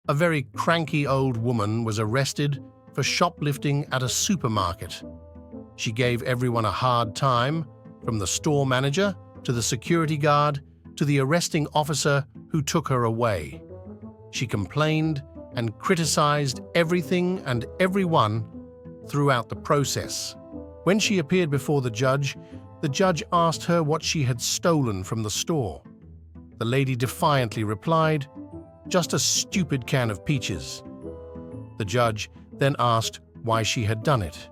A very cranky old woman was arrested for shoplifting at a supermarket. She gave everyone a hard time, from the store manager to the security guard to the arresting officer who took her away. She complained and criticized everything and everyone throughout the process. When she appeared before the judge asked her what she had stolen from the store. The lady defiantly replied, "Just a stupid can of peaches." The judge then asked why she had done it.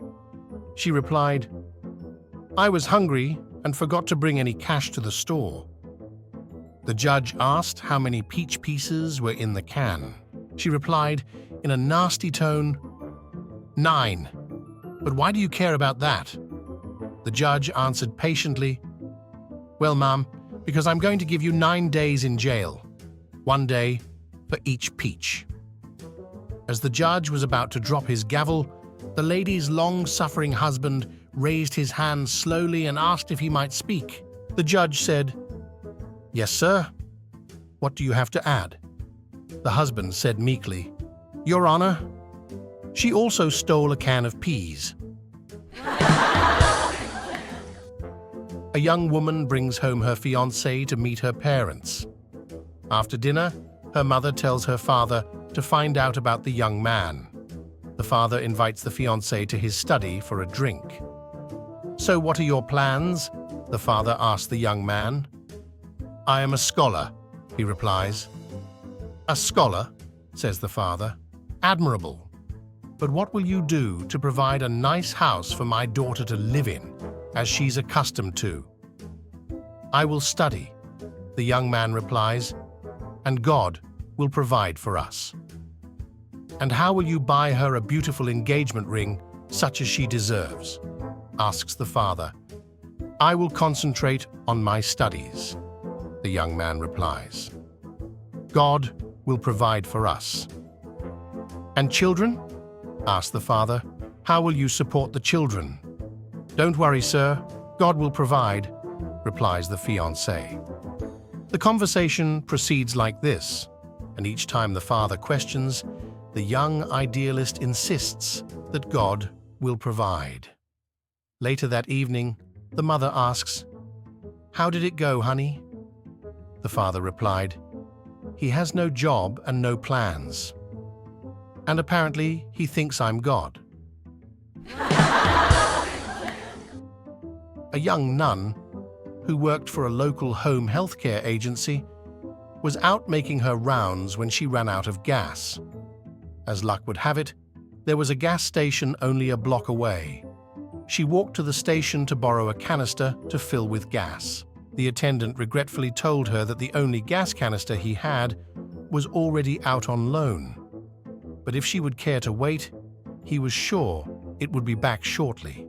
She replied, "I was hungry and forgot to bring any cash to the store." The judge asked how many peach pieces were in the can. She replied in a nasty tone, "9. But why do you care about that?" The judge answered patiently, "Well, ma'am, because I'm going to give you 9 days in jail, 1 day for each peach." As the judge was about to drop his gavel, the lady's long-suffering husband raised his hand slowly and asked if he might speak. The judge said, "Yes, sir. What do you have to add?" The husband said meekly, "Your Honor, she also stole a can of peas." A young woman brings home her fiancé to meet her parents. After dinner, her mother tells her father to find out about the young man. The father invites the fiancé to his study for a drink. "So what are your plans?" the father asks the young man. "I am a scholar," he replies. "A scholar?" says the father. "Admirable. But what will you do to provide a nice house for my daughter to live in, as she's accustomed to?" "I will study," the young man replies, "and God will provide for us." "And how will you buy her a beautiful engagement ring such as she deserves?" asks the father. "I will concentrate on my studies," the young man replies. "God will provide for us." "And children?" asks the father. "How will you support the children?" "Don't worry, sir. God will provide," replies the fiancé. The conversation proceeds like this, and each time the father questions, the young idealist insists that God will provide. Later that evening, the mother asks, "How did it go, honey?" The father replied, "He has no job and no plans. And apparently he thinks I'm God." A young nun, who worked for a local home healthcare agency, was out making her rounds when she ran out of gas. As luck would have it, there was a gas station only a block away. She walked to the station to borrow a canister to fill with gas. The attendant regretfully told her that the only gas canister he had was already out on loan. But if she would care to wait, he was sure it would be back shortly.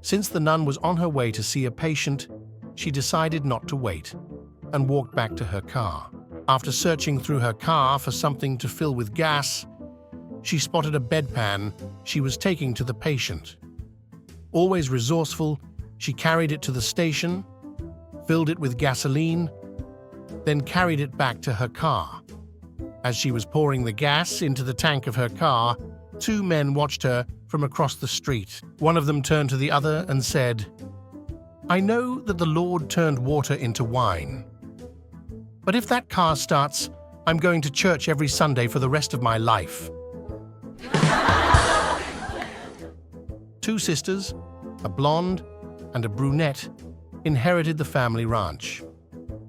Since the nun was on her way to see a patient, she decided not to wait and walked back to her car. After searching through her car for something to fill with gas, she spotted a bedpan she was taking to the patient. Always resourceful, she carried it to the station, filled it with gasoline, then carried it back to her car. As she was pouring the gas into the tank of her car, 2 men watched her from across the street. One of them turned to the other and said, "I know that the Lord turned water into wine. But if that car starts, I'm going to church every Sunday for the rest of my life." 2 sisters, a blonde and a brunette, inherited the family ranch.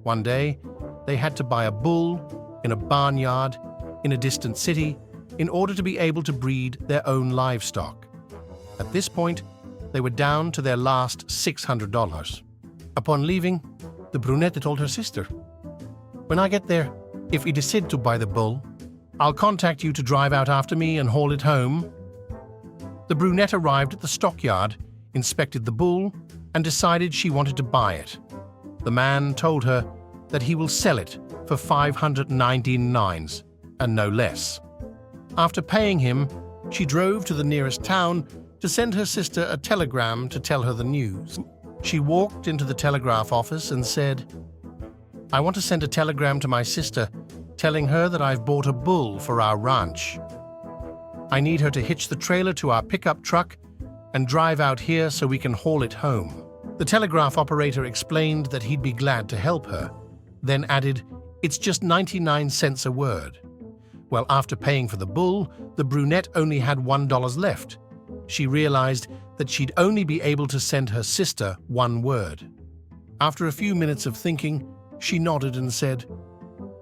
One day, they had to buy a bull in a barnyard in a distant city in order to be able to breed their own livestock. At this point, they were down to their last $600. Upon leaving, the brunette told her sister, "When I get there, if we decide to buy the bull, I'll contact you to drive out after me and haul it home." The brunette arrived at the stockyard, inspected the bull, and decided she wanted to buy it. The man told her that he will sell it for 599 and no less. After paying him, she drove to the nearest town to send her sister a telegram to tell her the news. She walked into the telegraph office and said, "I want to send a telegram to my sister telling her that I've bought a bull for our ranch. I need her to hitch the trailer to our pickup truck and drive out here so we can haul it home. The telegraph operator explained that he'd be glad to help her, then added, "It's just 99 cents a word." Well, after paying for the bull, the brunette only had $1 left. She realized that she'd only be able to send her sister one word. After a few minutes of thinking, she nodded and said,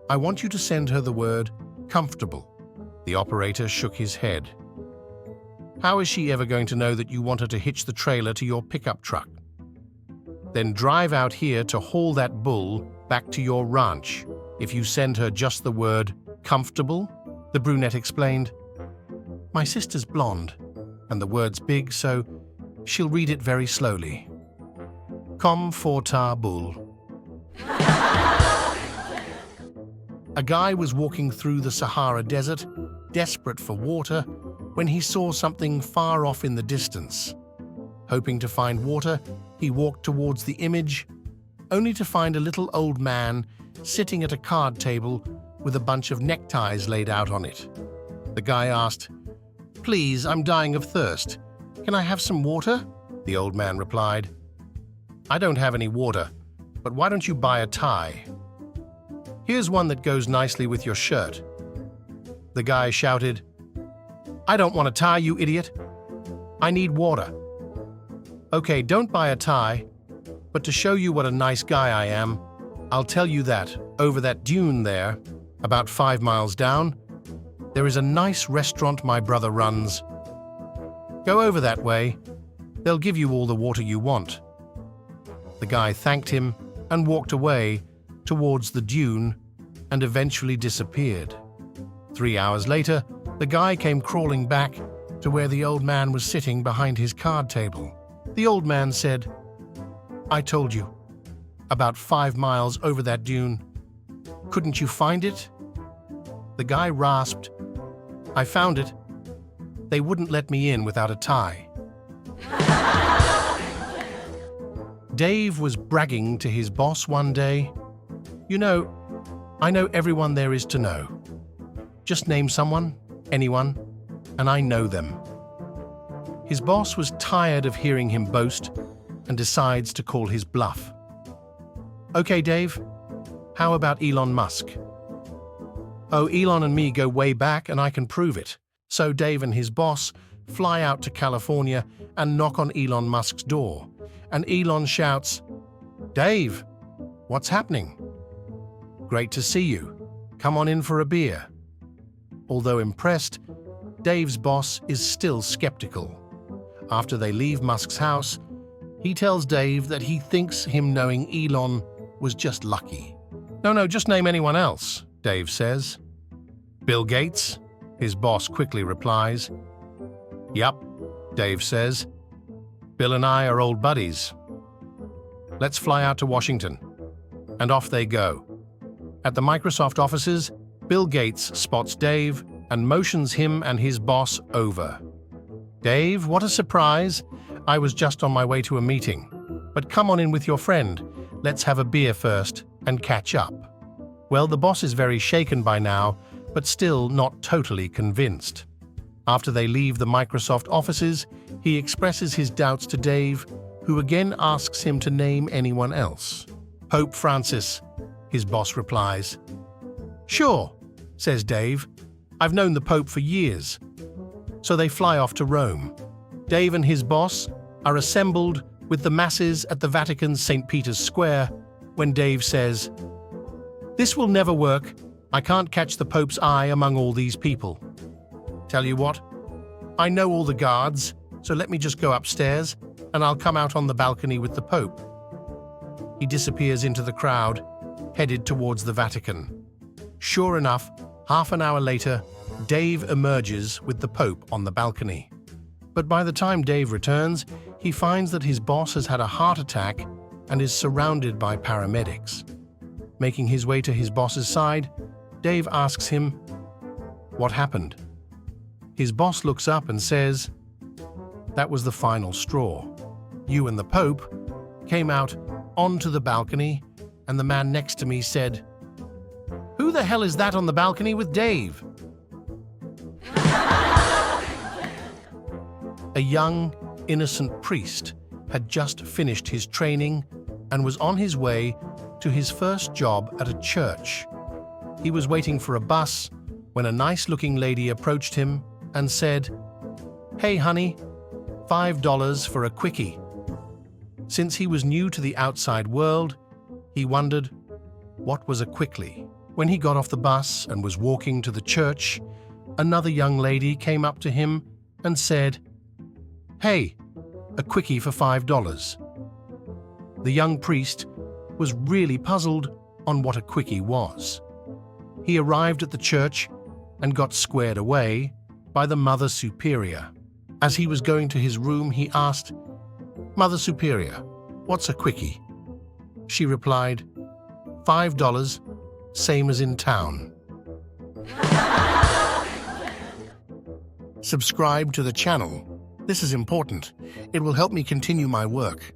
"I want you to send her the word comfortable." The operator shook his head. "How is she ever going to know that you want her to hitch the trailer to your pickup truck? Then drive out here to haul that bull back to your ranch if you send her just the word comfortable," the brunette explained. "My sister's blonde, and the word's big, so she'll read it very slowly. Comfortable." A guy was walking through the Sahara Desert, desperate for water, when he saw something far off in the distance. Hoping to find water, he walked towards the image, only to find a little old man sitting at a card table with a bunch of neckties laid out on it. The guy asked, "Please, I'm dying of thirst. Can I have some water?" The old man replied, "I don't have any water, but why don't you buy a tie? Here's one that goes nicely with your shirt." The guy shouted, "I don't want a tie, you idiot. I need water." "Okay, don't buy a tie, but to show you what a nice guy I am, I'll tell you that over that dune there, about 5 miles down, there is a nice restaurant my brother runs. Go over that way. They'll give you all the water you want." The guy thanked him and walked away towards the dune and eventually disappeared. 3 hours later, the guy came crawling back to where the old man was sitting behind his card table. The old man said, "I told you, about 5 miles over that dune. Couldn't you find it?" The guy rasped, "I found it. They wouldn't let me in without a tie." Dave was bragging to his boss one day, "You know, I know everyone there is to know. Just name someone, anyone, and I know them." His boss was tired of hearing him boast and decides to call his bluff. "Okay, Dave, how about Elon Musk?" "Oh, Elon and me go way back and I can prove it." So Dave and his boss fly out to California and knock on Elon Musk's door. And Elon shouts, "Dave, what's happening? Great to see you. Come on in for a beer." Although impressed, Dave's boss is still skeptical. After they leave Musk's house, he tells Dave that he thinks him knowing Elon was just lucky. No, just name anyone else," Dave says. "Bill Gates?" his boss quickly replies. "Yup," Dave says. "Bill and I are old buddies. Let's fly out to Washington." And off they go. At the Microsoft offices, Bill Gates spots Dave and motions him and his boss over. "Dave, what a surprise. I was just on my way to a meeting. But come on in with your friend. Let's have a beer first and catch up." Well, the boss is very shaken by now, but still not totally convinced. After they leave the Microsoft offices, he expresses his doubts to Dave, who again asks him to name anyone else. "Pope Francis," his boss replies. "Sure," says Dave. "I've known the Pope for years." So they fly off to Rome. Dave and his boss are assembled with the masses at the Vatican's St. Peter's Square when Dave says, "This will never work. I can't catch the Pope's eye among all these people. Tell you what, I know all the guards, so let me just go upstairs and I'll come out on the balcony with the Pope." He disappears into the crowd, headed towards the Vatican. Sure enough, half an hour later, Dave emerges with the Pope on the balcony. But by the time Dave returns, he finds that his boss has had a heart attack and is surrounded by paramedics. Making his way to his boss's side, Dave asks him, "What happened?" His boss looks up and says, "That was the final straw. You and the Pope came out onto the balcony, and the man next to me said, 'Who Who the hell is that on the balcony with Dave? A young, innocent priest had just finished his training and was on his way to his first job at a church. He was waiting for a bus when a nice-looking lady approached him and said, "Hey, honey, $5 for a quickie." Since he was new to the outside world, he wondered, what was a quickie? When he got off the bus and was walking to the church, another young lady came up to him and said, "Hey, a quickie for $5. The young priest was really puzzled on what a quickie was. He arrived at the church and got squared away by the Mother Superior. As he was going to his room, he asked, "Mother Superior, what's a quickie?" She replied, $5, same as in town. Subscribe to the channel. This is important. It will help me continue my work.